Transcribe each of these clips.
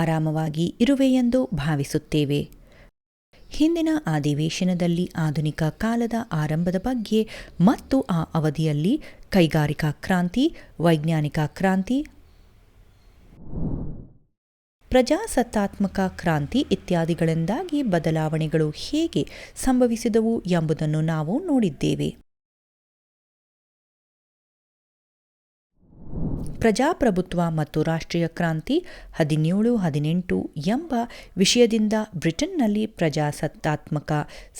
ಆರಾಮವಾಗಿ ಇರುವೆಯೆಂದು ಭಾವಿಸುತ್ತೇವೆ. ಹಿಂದಿನ ಅಧಿವೇಶನದಲ್ಲಿ ಆಧುನಿಕ ಕಾಲದ ಆರಂಭದ ಬಗ್ಗೆ ಮತ್ತು ಆ ಅವಧಿಯಲ್ಲಿ ಕೈಗಾರಿಕಾ ಕ್ರಾಂತಿ, ವೈಜ್ಞಾನಿಕ ಕ್ರಾಂತಿ, ಪ್ರಜಾಸತ್ತಾತ್ಮಕ ಕ್ರಾಂತಿ ಇತ್ಯಾದಿಗಳಿಂದಾಗಿ ಬದಲಾವಣೆಗಳು ಹೇಗೆ ಸಂಭವಿಸಿದವು ಎಂಬುದನ್ನು ನಾವು ನೋಡಿದ್ದೇವೆ. ಪ್ರಜಾಪ್ರಭುತ್ವ ಮತ್ತು ರಾಷ್ಟ್ರೀಯ ಕ್ರಾಂತಿ 1718 ಎಂಬ ವಿಷಯದಿಂದ ಬ್ರಿಟನ್ನಲ್ಲಿ ಪ್ರಜಾಸತ್ತಾತ್ಮಕ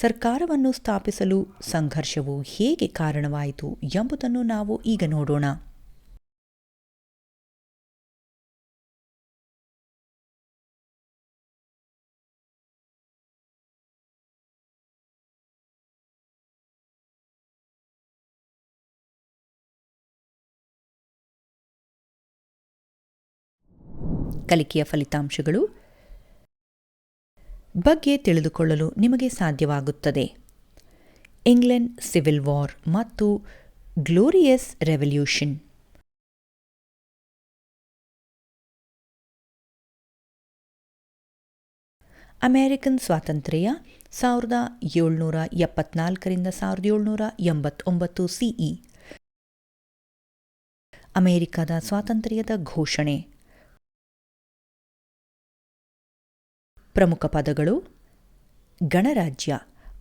ಸರ್ಕಾರವನ್ನು ಸ್ಥಾಪಿಸಲು ಸಂಘರ್ಷವು ಹೇಗೆ ಕಾರಣವಾಯಿತು ಎಂಬುದನ್ನು ನಾವು ಈಗ ನೋಡೋಣ. ಕಲಿಕೆಯ ಫಲಿತಾಂಶಗಳು ಬಗ್ಗೆ ತಿಳಿದುಕೊಳ್ಳಲು ನಿಮಗೆ ಸಾಧ್ಯವಾಗುತ್ತದೆ. ಇಂಗ್ಲೆಂಡ್ ಸಿವಿಲ್ ವಾರ್ ಮತ್ತು ಗ್ಲೋರಿಯಸ್ ರೆವಲ್ಯೂಷನ್. ಅಮೆರಿಕನ್ ಸ್ವಾತಂತ್ರ್ಯ 1774ರಿಂದ 1789 ಸಿಇ. ಅಮೆರಿಕದ ಸ್ವಾತಂತ್ರ್ಯದ ಘೋಷಣೆ. ಪ್ರಮುಖ ಪದಗಳು: ಗಣರಾಜ್ಯ,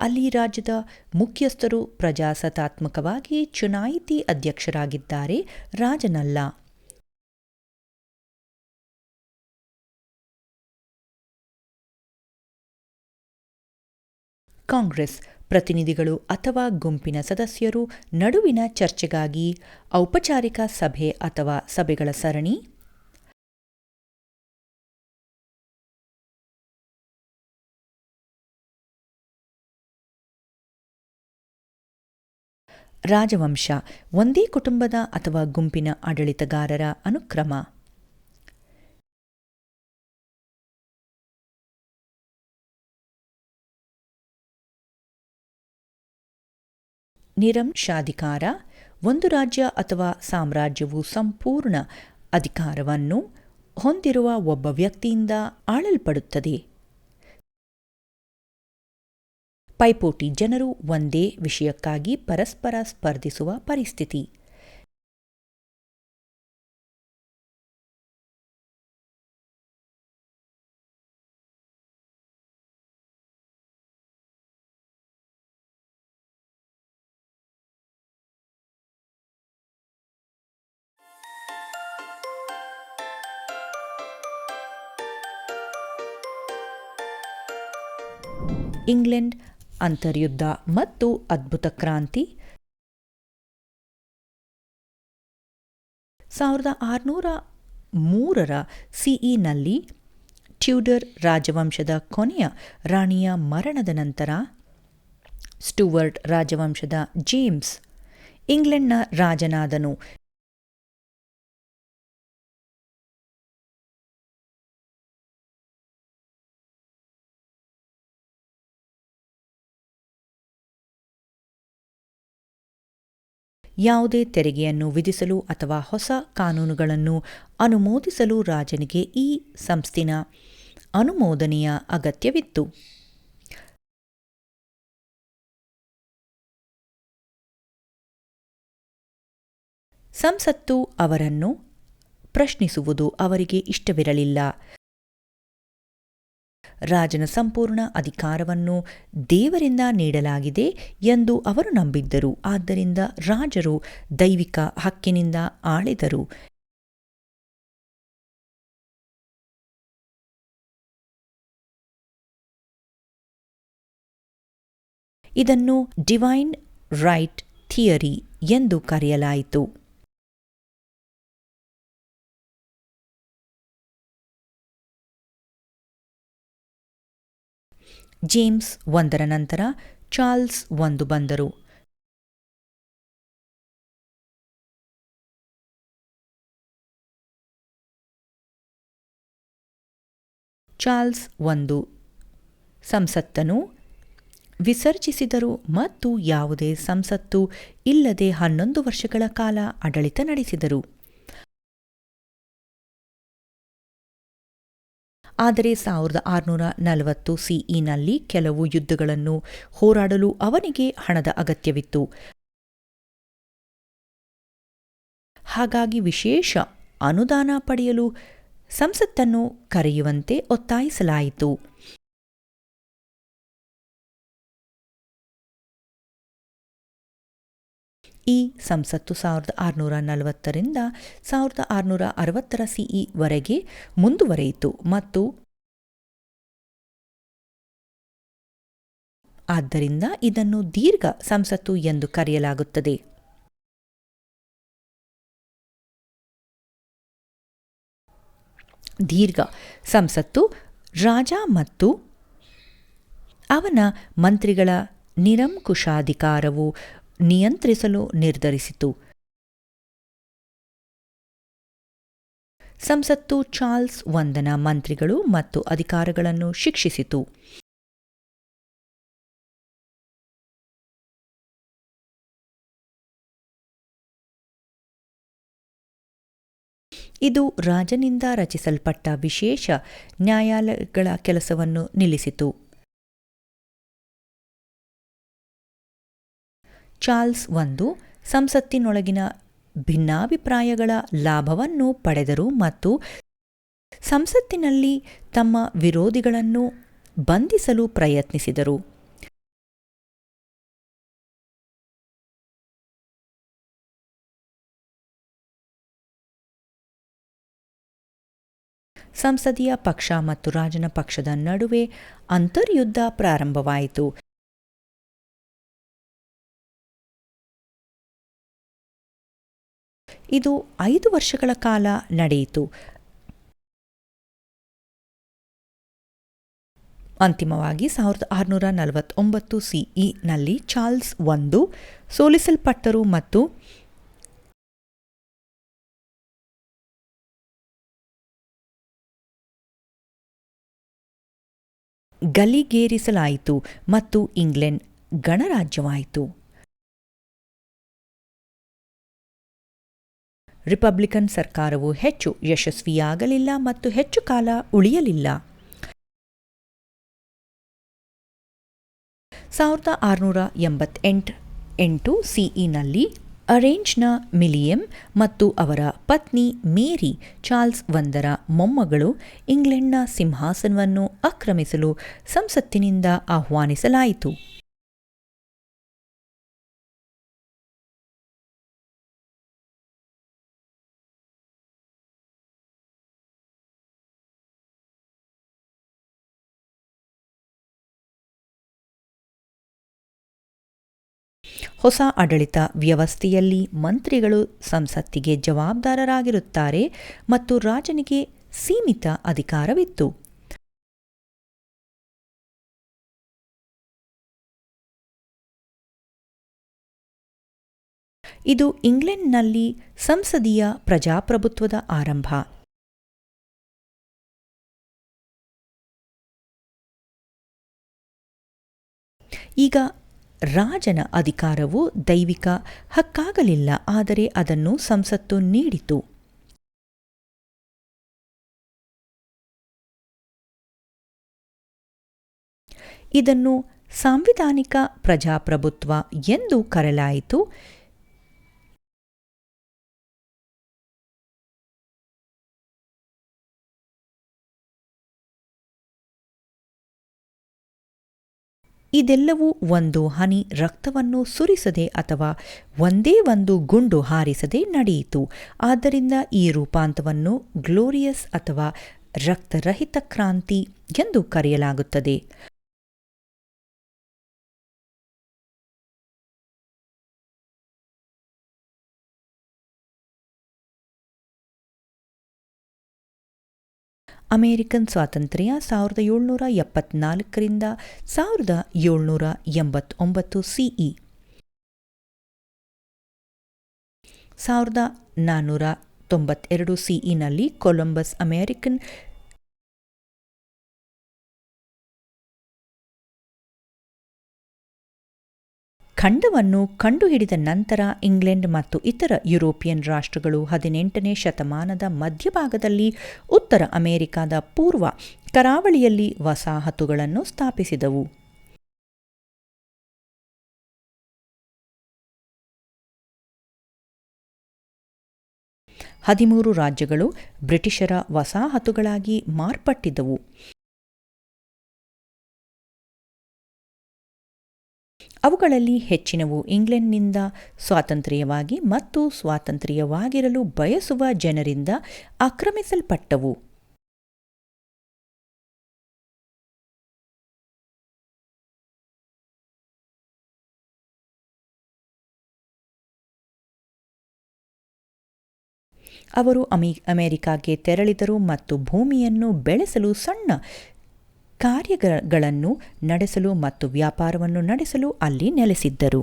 ಅಲ್ಲಿ ರಾಜ್ಯದ ಮುಖ್ಯಸ್ಥರು ಪ್ರಜಾಸತ್ತಾತ್ಮಕವಾಗಿ ಚುನಾಯಿತಿ ಅಧ್ಯಕ್ಷರಾಗಿದ್ದಾರೆ, ರಾಜನಲ್ಲ. ಕಾಂಗ್ರೆಸ್, ಪ್ರತಿನಿಧಿಗಳು ಅಥವಾ ಗುಂಪಿನ ಸದಸ್ಯರು ನಡುವಿನ ಚರ್ಚೆಗಾಗಿ ಔಪಚಾರಿಕ ಸಭೆ ಅಥವಾ ಸಭೆಗಳ ಸರಣಿ. ರಾಜವಂಶ, ಒಂದೇ ಕುಟುಂಬದ ಅಥವಾ ಗುಂಪಿನ ಆಡಳಿತಗಾರರ ಅನುಕ್ರಮ. ನಿರಂಶಾಧಿಕಾರ, ಒಂದು ರಾಜ್ಯ ಅಥವಾ ಸಾಮ್ರಾಜ್ಯವು ಸಂಪೂರ್ಣ ಅಧಿಕಾರವನ್ನು ಹೊಂದಿರುವ ಒಬ್ಬ ವ್ಯಕ್ತಿಯಿಂದ ಆಳಲ್ಪಡುತ್ತದೆ. ಪೈಪೋಟಿ, ಜನರು ಒಂದೇ ವಿಷಯಕ್ಕಾಗಿ ಪರಸ್ಪರ ಸ್ಪರ್ಧಿಸುವ ಪರಿಸ್ಥಿತಿ. ಇಂಗ್ಲೆಂಡ್ ಅಂತರ್ಯುದ್ಧ ಮತ್ತು ಅದ್ಭುತ ಕ್ರಾಂತಿ. 1603 ಸಿಇನಲ್ಲಿ ಟ್ಯೂಡರ್ ರಾಜವಂಶದ ಕೊನೆಯ ರಾಣಿಯ ಮರಣದ ನಂತರ ಸ್ಟುವರ್ಟ್ ರಾಜವಂಶದ ಜೇಮ್ಸ್ ಇಂಗ್ಲೆಂಡ್ನ ರಾಜನಾದನು. ಯಾವುದೇ ತೆರಿಗೆಯನ್ನು ವಿಧಿಸಲು ಅಥವಾ ಹೊಸ ಕಾನೂನುಗಳನ್ನು ಅನುಮೋದಿಸಲು ರಾಜನಿಗೆ ಈ ಸಂಸ್ಥಿನ ಅನುಮೋದನೆಯ ಅಗತ್ಯವಿತ್ತು. ಸಂಸತ್ತು ಅವರನ್ನು ಪ್ರಶ್ನಿಸುವುದು ಅವರಿಗೆ ಇಷ್ಟವಿರಲಿಲ್ಲ. ರಾಜನ ಸಂಪೂರ್ಣ ಅಧಿಕಾರವನ್ನು ದೇವರಿಂದ ನೀಡಲಾಗಿದೆ ಎಂದು ಅವರು ನಂಬಿದ್ದರು. ಆದ್ದರಿಂದ ರಾಜರು ದೈವಿಕ ಹಕ್ಕಿನಿಂದ ಆಳಿದರು. ಇದನ್ನು ಡಿವೈನ್ ರೈಟ್ ಥಿಯರಿ ಎಂದು ಕರೆಯಲಾಯಿತು. ಜೇಮ್ಸ್ ಒಂದರ ನಂತರ ಚಾರ್ಲ್ಸ್ ಒಂದು ಬಂದರು. ಚಾರ್ಲ್ಸ್ ಒಂದು ಸಂಸತ್ತನ್ನು ವಿಸರ್ಜಿಸಿದರು ಮತ್ತು ಯಾವುದೇ ಸಂಸತ್ತು ಇಲ್ಲದೆ 11 ವರ್ಷಗಳ ಕಾಲ ಆಡಳಿತ ನಡೆಸಿದರು. ಆದರೆ 1640 ಸಿಇನಲ್ಲಿ ಕೆಲವು ಯುದ್ಧಗಳನ್ನು ಹೋರಾಡಲು ಅವನಿಗೆ ಹಣದ ಅಗತ್ಯವಿತ್ತು. ಹಾಗಾಗಿ ವಿಶೇಷ ಅನುದಾನ ಪಡೆಯಲು ಸಂಸತ್ತನ್ನು ಕರೆಯುವಂತೆ ಒತ್ತಾಯಿಸಲಾಯಿತು. ಈ ಸಂಸತ್ತು 1640ರಿಂದ 1660 ಸಿಇ ವರೆಗೆ ಮುಂದುವರೆಯಿತು ಮತ್ತು ಆದ್ದರಿಂದ ಇದನ್ನು ದೀರ್ಘ ಸಂಸತ್ತು ಎಂದು ಕರೆಯಲಾಗುತ್ತದೆ. ದೀರ್ಘ ಸಂಸತ್ತು ರಾಜ ಮತ್ತು ಅವನ ಮಂತ್ರಿಗಳ ನಿರಂಕುಶಾಧಿಕಾರವು ನಿಯಂತ್ರಿಸಲು ನಿರ್ಧರಿಸಿತು. ಸಂಸತ್ತು ಚಾರ್ಲ್ಸ್ ಒಂದನ ಮಂತ್ರಿಗಳು ಮತ್ತು ಅಧಿಕಾರಗಳನ್ನು ಶಿಕ್ಷಿಸಿತು. ಇದು ರಾಜನಿಂದ ರಚಿಸಲ್ಪಟ್ಟ ವಿಶೇಷ ನ್ಯಾಯಾಲಯಗಳ ಕೆಲಸವನ್ನು ನಿಲ್ಲಿಸಿತು. ಚಾರ್ಲ್ಸ್ ಒಂದು ಸಂಸತ್ತಿನೊಳಗಿನ ಭಿನ್ನಾಭಿಪ್ರಾಯಗಳ ಲಾಭವನ್ನು ಪಡೆದರು ಮತ್ತು ಸಂಸತ್ತಿನಲ್ಲಿ ತಮ್ಮ ವಿರೋಧಿಗಳನ್ನು ಬಂಧಿಸಲು ಪ್ರಯತ್ನಿಸಿದರು. ಸಂಸದೀಯ ಪಕ್ಷ ಮತ್ತು ರಾಜನ ಪಕ್ಷದ ನಡುವೆ ಅಂತರ್ಯುದ್ಧ ಪ್ರಾರಂಭವಾಯಿತು. ಇದು 5 ವರ್ಷಗಳ ಕಾಲ ನಡೆಯಿತು. ಅಂತಿಮವಾಗಿ 1649 ಸಿಇನಲ್ಲಿ ಚಾರ್ಲ್ಸ್ ಒಂದು ಸೋಲಿಸಲ್ಪಟ್ಟರು ಮತ್ತು ಗಲ್ಲಿಗೇರಿಸಲಾಯಿತು ಮತ್ತು ಇಂಗ್ಲೆಂಡ್ ಗಣರಾಜ್ಯವಾಯಿತು. ರಿಪಬ್ಲಿಕನ್ ಸರ್ಕಾರವು ಹೆಚ್ಚು ಯಶಸ್ವಿಯಾಗಲಿಲ್ಲ ಮತ್ತು ಹೆಚ್ಚು ಕಾಲ ಉಳಿಯಲಿಲ್ಲ. 1688 ಸಿಇನಲ್ಲಿ ಅರೇಂಜ್ನ ಮಿಲಿಯಂ ಮತ್ತು ಅವರ ಪತ್ನಿ ಮೇರಿ ಚಾರ್ಲ್ಸ್ ಒಂದರ ಮೊಮ್ಮಗಳು ಇಂಗ್ಲೆಂಡ್ನ ಸಿಂಹಾಸನವನ್ನು ಆಕ್ರಮಿಸಲು ಸಂಸತ್ತಿನಿಂದ ಆಹ್ವಾನಿಸಲಾಯಿತು. ಹೊಸ ಆಡಳಿತ ವ್ಯವಸ್ಥೆಯಲ್ಲಿ ಮಂತ್ರಿಗಳು ಸಂಸತ್ತಿಗೆ ಜವಾಬ್ದಾರರಾಗಿರುತ್ತಾರೆ ಮತ್ತು ರಾಜನಿಗೆ ಸೀಮಿತ ಅಧಿಕಾರವಿತ್ತು. ಇದು ಇಂಗ್ಲೆಂಡ್ನಲ್ಲಿ ಸಂಸದೀಯ ಪ್ರಜಾಪ್ರಭುತ್ವದ ಆರಂಭ. ಈಗ ರಾಜನ ಅಧಿಕಾರವು ದೈವಿಕ ಹಕ್ಕಾಗಲಿಲ್ಲ, ಆದರೆ ಅದನ್ನು ಸಂಸತ್ತು ನೀಡಿತು. ಇದನ್ನು ಸಾಂವಿಧಾನಿಕ ಪ್ರಜಾಪ್ರಭುತ್ವ ಎಂದು ಕರೆಯಲಾಯಿತು. ಇದೆಲ್ಲವೂ ಒಂದು ಹನಿ ರಕ್ತವನ್ನು ಸುರಿಸದೆ ಅಥವಾ ಒಂದೇ ಒಂದು ಗುಂಡು ಹಾರಿಸದೆ ನಡೆಯಿತು. ಆದ್ದರಿಂದ ಈ ರೂಪಾಂತರವನ್ನು ಗ್ಲೋರಿಯಸ್ ಅಥವಾ ರಕ್ತರಹಿತ ಕ್ರಾಂತಿ ಎಂದು ಕರೆಯಲಾಗುತ್ತದೆ. ಅಮೆರಿಕನ್ ಸ್ವಾತಂತ್ರ್ಯ 1774ರಿಂದ 1789 ಸಿಇ. 1492 ಸಿಇನಲ್ಲಿ ಕೊಲಂಬಸ್ ಅಮೆರಿಕನ್ ಖಂಡವನ್ನು ಕಂಡುಹಿಡಿದ ನಂತರ ಇಂಗ್ಲೆಂಡ್ ಮತ್ತು ಇತರ ಯುರೋಪಿಯನ್ ರಾಷ್ಟ್ರಗಳು 18ನೇ ಶತಮಾನದ ಮಧ್ಯಭಾಗದಲ್ಲಿ ಉತ್ತರ ಅಮೆರಿಕಾದ ಪೂರ್ವ ಕರಾವಳಿಯಲ್ಲಿ ವಸಾಹತುಗಳನ್ನು ಸ್ಥಾಪಿಸಿದವು. 13 ರಾಜ್ಯಗಳು ಬ್ರಿಟಿಷರ ವಸಾಹತುಗಳಾಗಿ ಮಾರ್ಪಟ್ಟಿದ್ದವು. ಅವುಗಳಲ್ಲಿ ಹೆಚ್ಚಿನವು ಇಂಗ್ಲೆಂಡ್ನಿಂದ ಸ್ವಾತಂತ್ರ್ಯವಾಗಿ ಮತ್ತು ಸ್ವಾತಂತ್ರ್ಯವಾಗಿರಲು ಬಯಸುವ ಜನರಿಂದ ಆಕ್ರಮಿಸಲ್ಪಟ್ಟವು. ಅವರು ಅಮೆರಿಕಾಗೆ ತೆರಳಿದರು ಮತ್ತು ಭೂಮಿಯನ್ನು ಬೆಳೆಸಲು, ಸಣ್ಣ ಕಾರ್ಯಗಳನ್ನು ನಡೆಸಲು ಮತ್ತು ವ್ಯಾಪಾರವನ್ನು ನಡೆಸಲು ಅಲ್ಲಿ ನೆಲೆಸಿದ್ದರು.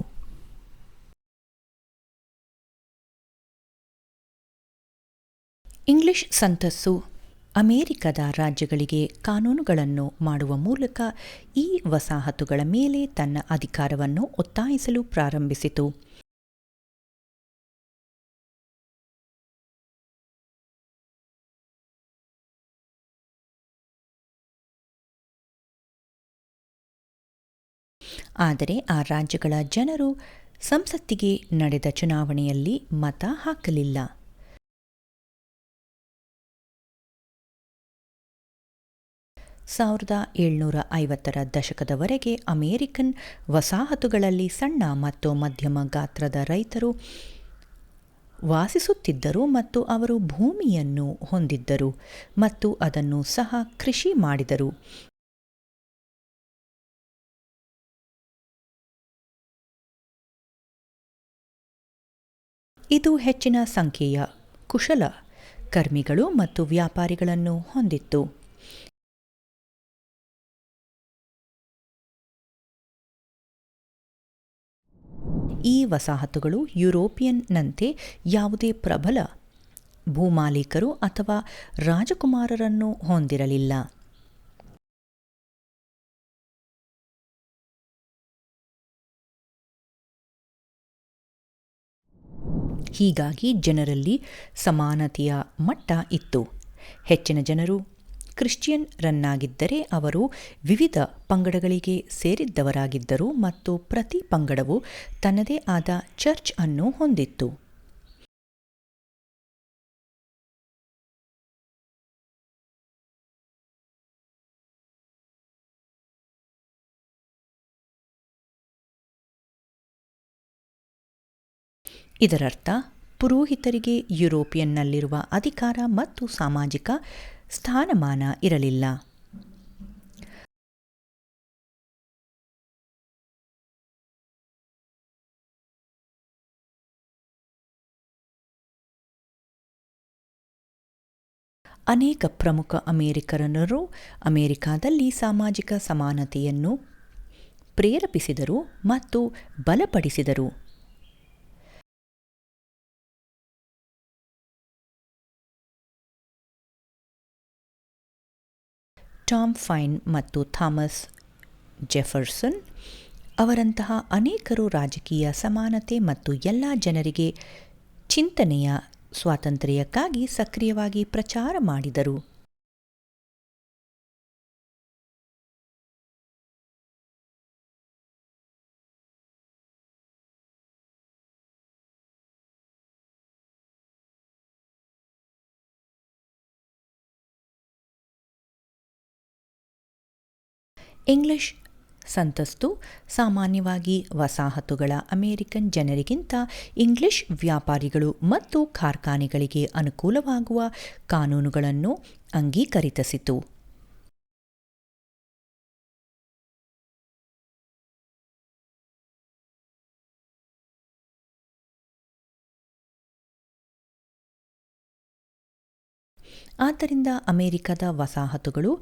ಇಂಗ್ಲಿಷ್ ಸಂತಸ್ಸು ಅಮೆರಿಕದ ರಾಜ್ಯಗಳಿಗೆ ಕಾನೂನುಗಳನ್ನು ಮಾಡುವ ಮೂಲಕ ಈ ವಸಾಹತುಗಳ ಮೇಲೆ ತನ್ನ ಅಧಿಕಾರವನ್ನು ಒತ್ತಾಯಿಸಲು ಪ್ರಾರಂಭಿಸಿತು. ಆದರೆ ಆ ರಾಜ್ಯಗಳ ಜನರು ಸಂಸತ್ತಿಗೆ ನಡೆದ ಚುನಾವಣೆಯಲ್ಲಿ ಮತ ಹಾಕಲಿಲ್ಲ. ಸಾವಿರದ 1750ರ ದಶಕದವರೆಗೆ ಅಮೆರಿಕನ್ ವಸಾಹತುಗಳಲ್ಲಿ ಸಣ್ಣ ಮತ್ತು ಮಧ್ಯಮ ಗಾತ್ರದ ರೈತರು ವಾಸಿಸುತ್ತಿದ್ದರು ಮತ್ತು ಅವರು ಭೂಮಿಯನ್ನು ಹೊಂದಿದ್ದರು ಮತ್ತು ಅದನ್ನು ಸಹ ಕೃಷಿ ಮಾಡಿದರು. ಇದು ಹೆಚ್ಚಿನ ಸಂಖ್ಯೆಯ ಕುಶಲಕರ್ಮಿಗಳು ಮತ್ತು ವ್ಯಾಪಾರಿಗಳನ್ನು ಹೊಂದಿತ್ತು. ಈ ವಸಾಹತುಗಳು ಯುರೋಪಿಯನ್ನಂತೆ ಯಾವುದೇ ಪ್ರಬಲ ಭೂಮಾಲೀಕರು ಅಥವಾ ರಾಜಕುಮಾರರನ್ನು ಹೊಂದಿರಲಿಲ್ಲ. ಹೀಗಾಗಿ ಜನರಲ್ಲಿ ಸಮಾನತೆಯ ಮಟ್ಟ ಇತ್ತು. ಹೆಚ್ಚಿನ ಜನರು ಕ್ರಿಶ್ಚಿಯನ್ನರಾಗಿದ್ದರೆ ಅವರು ವಿವಿಧ ಪಂಗಡಗಳಿಗೆ ಸೇರಿದವರಾಗಿದ್ದರು ಮತ್ತು ಪ್ರತಿ ಪಂಗಡವು ತನ್ನದೇ ಆದ ಚರ್ಚ್ ಅನ್ನು ಹೊಂದಿತ್ತು. ಇದರರ್ಥ ಪುರೋಹಿತರಿಗೆ ಯುರೋಪಿಯನ್ನಲ್ಲಿರುವ ಅಧಿಕಾರ ಮತ್ತು ಸಾಮಾಜಿಕ ಸ್ಥಾನಮಾನ ಇರಲಿಲ್ಲ. ಅನೇಕ ಪ್ರಮುಖ ಅಮೆರಿಕನ್ನರು ಅಮೆರಿಕಾದಲ್ಲಿ ಸಾಮಾಜಿಕ ಸಮಾನತೆಯನ್ನು ಪ್ರೇರೇಪಿಸಿದರು ಮತ್ತು ಬಲಪಡಿಸಿದರು. ಟಾಮ್ ಪೈನ್ ಮತ್ತು ಥಾಮಸ್ ಜೆಫರ್ಸನ್ ಅವರಂತಹ ಅನೇಕರು ರಾಜಕೀಯ ಸಮಾನತೆ ಮತ್ತು ಎಲ್ಲ ಜನರಿಗೆ ಚಿಂತನೆಯ ಸ್ವಾತಂತ್ರ್ಯಕ್ಕಾಗಿ ಸಕ್ರಿಯವಾಗಿ ಪ್ರಚಾರ ಮಾಡಿದರು. ಇಂಗ್ಲಿಷ್ ಸಂತಸ್ತು ಸಾಮಾನ್ಯವಾಗಿ ವಸಾಹತುಗಳ ಅಮೆರಿಕನ್ ಜನರಿಗಿಂತ ಇಂಗ್ಲಿಷ್ ವ್ಯಾಪಾರಿಗಳು ಮತ್ತು ಕಾರ್ಖಾನೆಗಳಿಗೆ ಅನುಕೂಲವಾಗುವ ಕಾನೂನುಗಳನ್ನು ಅಂಗೀಕರಿಸಿತು. ಆದ್ದರಿಂದ ಅಮೆರಿಕದ ವಸಾಹತುಗಳು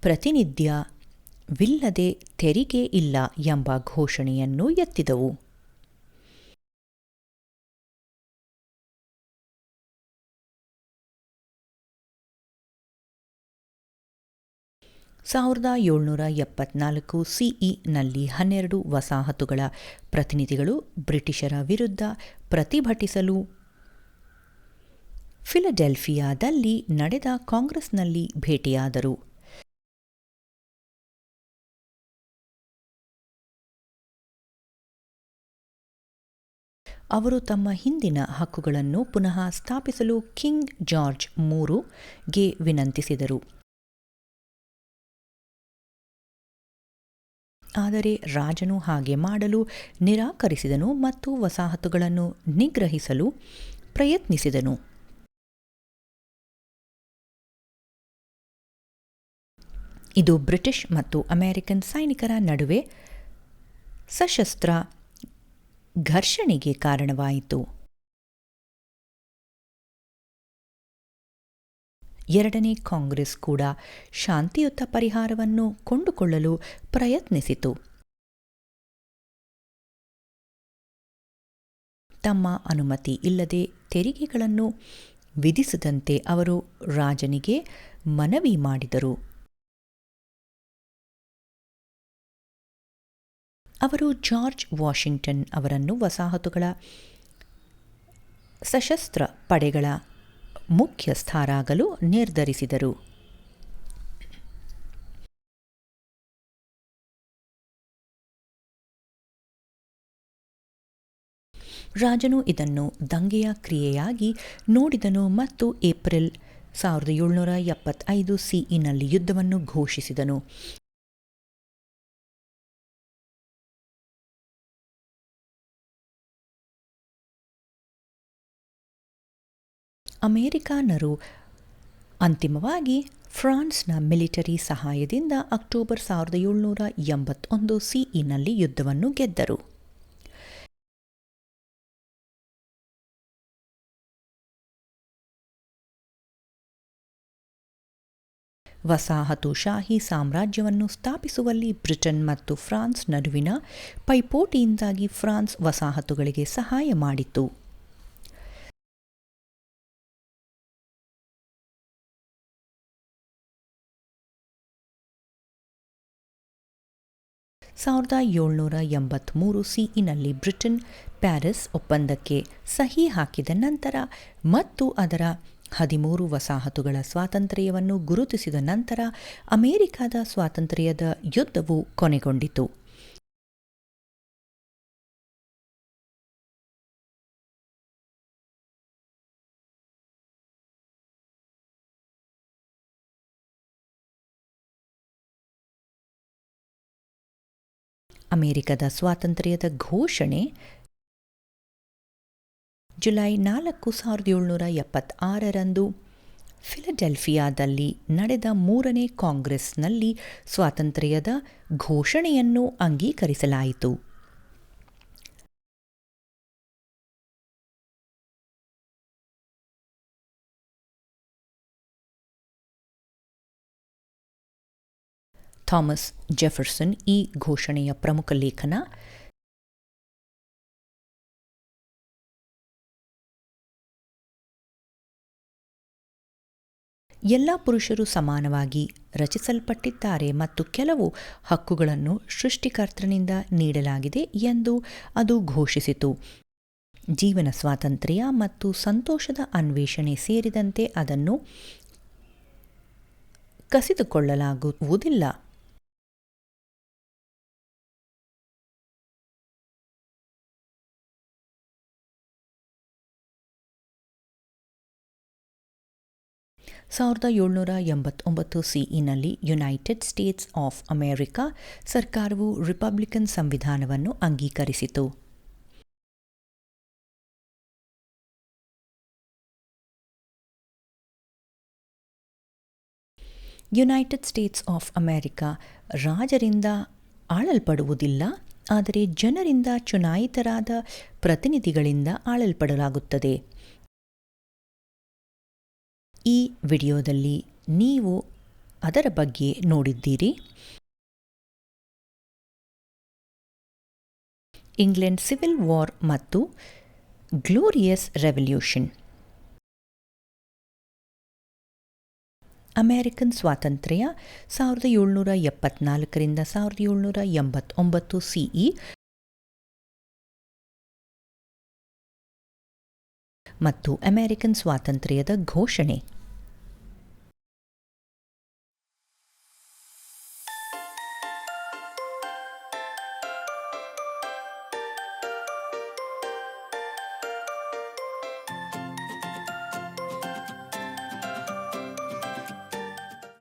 ಪ್ರಾತಿನಿಧ್ಯವಿಲ್ಲದೆ ತೆರಿಗೆ ಇಲ್ಲ ಎಂಬ ಘೋಷಣೆಯನ್ನು ಎತ್ತಿದವು. 1774 ಸಿಇನಲ್ಲಿ 12 ವಸಾಹತುಗಳ ಪ್ರತಿನಿಧಿಗಳು ಬ್ರಿಟಿಷರ ವಿರುದ್ಧ ಪ್ರತಿಭಟಿಸಲು ಫಿಲಡೆಲ್ಫಿಯಾದಲ್ಲಿ ನಡೆದ ಕಾಂಗ್ರೆಸ್ನಲ್ಲಿ ಭೇಟಿಯಾದರು. ಅವರು ತಮ್ಮ ಹಿಂದಿನ ಹಕ್ಕುಗಳನ್ನು ಪುನಃ ಸ್ಥಾಪಿಸಲು ಕಿಂಗ್ ಜಾರ್ಜ್ III ವಿನಂತಿಸಿದರು. ಆದರೆ ರಾಜನು ಹಾಗೆ ಮಾಡಲು ನಿರಾಕರಿಸಿದನು ಮತ್ತು ವಸಾಹತುಗಳನ್ನು ನಿಗ್ರಹಿಸಲು ಪ್ರಯತ್ನಿಸಿದನು. ಇದು ಬ್ರಿಟಿಷ್ ಮತ್ತು ಅಮೆರಿಕನ್ ಸೈನಿಕರ ನಡುವೆ ಸಶಸ್ತ್ರ ಘರ್ಷಣೆಗೆ ಕಾರಣವಾಯಿತು. ಎರಡನೇ ಕಾಂಗ್ರೆಸ್ ಕೂಡ ಶಾಂತಿಯುತ ಪರಿಹಾರವನ್ನು ಕೊಂಡುಕೊಳ್ಳಲು ಪ್ರಯತ್ನಿಸಿತು. ತಮ್ಮ ಅನುಮತಿ ಇಲ್ಲದೆ ತೆರಿಗೆಗಳನ್ನು ವಿಧಿಸದಂತೆ ಅವರು ರಾಜನಿಗೆ ಮನವಿ ಮಾಡಿದರು. ಅವರು ಜಾರ್ಜ್ ವಾಷಿಂಗ್ಟನ್ ಅವರನ್ನು ವಸಾಹತುಗಳ ಸಶಸ್ತ್ರ ಪಡೆಗಳ ಮುಖ್ಯಸ್ಥರಾಗಲು ನಿರ್ಧರಿಸಿದರು. ರಾಜನು ಇದನ್ನು ದಂಗೆಯ ಕ್ರಿಯೆಯಾಗಿ ನೋಡಿದನು ಮತ್ತು ಏಪ್ರಿಲ್ 1775 ಸಿಇನಲ್ಲಿ ಯುದ್ಧವನ್ನು ಘೋಷಿಸಿದನು. ಅಮೆರಿಕನ್ನರು ಅಂತಿಮವಾಗಿ ಫ್ರಾನ್ಸ್ನ ಮಿಲಿಟರಿ ಸಹಾಯದಿಂದ ಅಕ್ಟೋಬರ್ 1781 ಸಿಇನಲ್ಲಿ ಯುದ್ಧವನ್ನು ಗೆದ್ದರು. ವಸಾಹತುಶಾಹಿ ಸಾಮ್ರಾಜ್ಯವನ್ನು ಸ್ಥಾಪಿಸುವಲ್ಲಿ ಬ್ರಿಟನ್ ಮತ್ತು ಫ್ರಾನ್ಸ್ ನಡುವಿನ ಪೈಪೋಟಿಯಿಂದಾಗಿ ಫ್ರಾನ್ಸ್ ವಸಾಹತುಗಳಿಗೆ ಸಹಾಯ ಮಾಡಿತು. ಸಾವಿರದ 1783 ಸಿಇನಲ್ಲಿ ಬ್ರಿಟನ್ ಪ್ಯಾರಿಸ್ ಒಪ್ಪಂದಕ್ಕೆ ಸಹಿ ಹಾಕಿದ ನಂತರ ಮತ್ತು ಅದರ 13 ವಸಾಹತುಗಳ ಸ್ವಾತಂತ್ರ್ಯವನ್ನು ಗುರುತಿಸಿದ ನಂತರ ಅಮೆರಿಕದ ಸ್ವಾತಂತ್ರ್ಯದ ಯುದ್ಧವು ಕೊನೆಗೊಂಡಿತು. ಅಮೆರಿಕದ ಸ್ವಾತಂತ್ರ್ಯದ ಘೋಷಣೆ ಜುಲೈ 4, 1776ರಂದು ಫಿಲಡೆಲ್ಫಿಯಾದಲ್ಲಿ ನಡೆದ ಮೂರನೇ ಕಾಂಗ್ರೆಸ್ನಲ್ಲಿ ಸ್ವಾತಂತ್ರ್ಯದ ಘೋಷಣೆಯನ್ನು ಅಂಗೀಕರಿಸಲಾಯಿತು. ಥಾಮಸ್ ಜೆಫರ್ಸನ್ ಈ ಘೋಷಣೆಯ ಪ್ರಮುಖ ಲೇಖನ ಎಲ್ಲ ಪುರುಷರು ಸಮಾನವಾಗಿ ರಚಿಸಲ್ಪಟ್ಟಿದ್ದಾರೆ ಮತ್ತು ಕೆಲವು ಹಕ್ಕುಗಳನ್ನು ಸೃಷ್ಟಿಕರ್ತನಿಂದ ನೀಡಲಾಗಿದೆ ಎಂದು ಅದು ಘೋಷಿಸಿತು. ಜೀವನ ಸ್ವಾತಂತ್ರ್ಯ ಮತ್ತು ಸಂತೋಷದ ಅನ್ವೇಷಣೆ ಸೇರಿದಂತೆ ಅದನ್ನು ಕಸಿದುಕೊಳ್ಳಲಾಗುವುದಿಲ್ಲ. ಸಾವಿರದ 1789 ಸಿಇನಲ್ಲಿ ಯುನೈಟೆಡ್ ಸ್ಟೇಟ್ಸ್ ಆಫ್ ಅಮೆರಿಕಾ ಸರ್ಕಾರವು ರಿಪಬ್ಲಿಕನ್ ಸಂವಿಧಾನವನ್ನು ಅಂಗೀಕರಿಸಿತು. ಯುನೈಟೆಡ್ ಸ್ಟೇಟ್ಸ್ ಆಫ್ ಅಮೆರಿಕಾ ರಾಜರಿಂದ ಆಳಲ್ಪಡುವುದಿಲ್ಲ, ಆದರೆ ಜನರಿಂದ ಚುನಾಯಿತರಾದ ಪ್ರತಿನಿಧಿಗಳಿಂದ ಆಳಲ್ಪಡಲಾಗುತ್ತದೆ. ಈ ವಿಡಿಯೋದಲ್ಲಿ ನೀವು ಅದರ ಬಗ್ಗೆ ನೋಡಿದ್ದೀರಿ. ಇಂಗ್ಲೆಂಡ್ ಸಿವಿಲ್ ವಾರ್ ಮತ್ತು ಗ್ಲೋರಿಯಸ್ ರೆವಲ್ಯೂಷನ್. ಅಮೆರಿಕನ್ ಸ್ವಾತಂತ್ರ್ಯ 1774ರಿಂದ 1789 ಸಿಇ ಮತ್ತು ಅಮೆರಿಕನ್ ಸ್ವಾತಂತ್ರ್ಯದ ಘೋಷಣೆ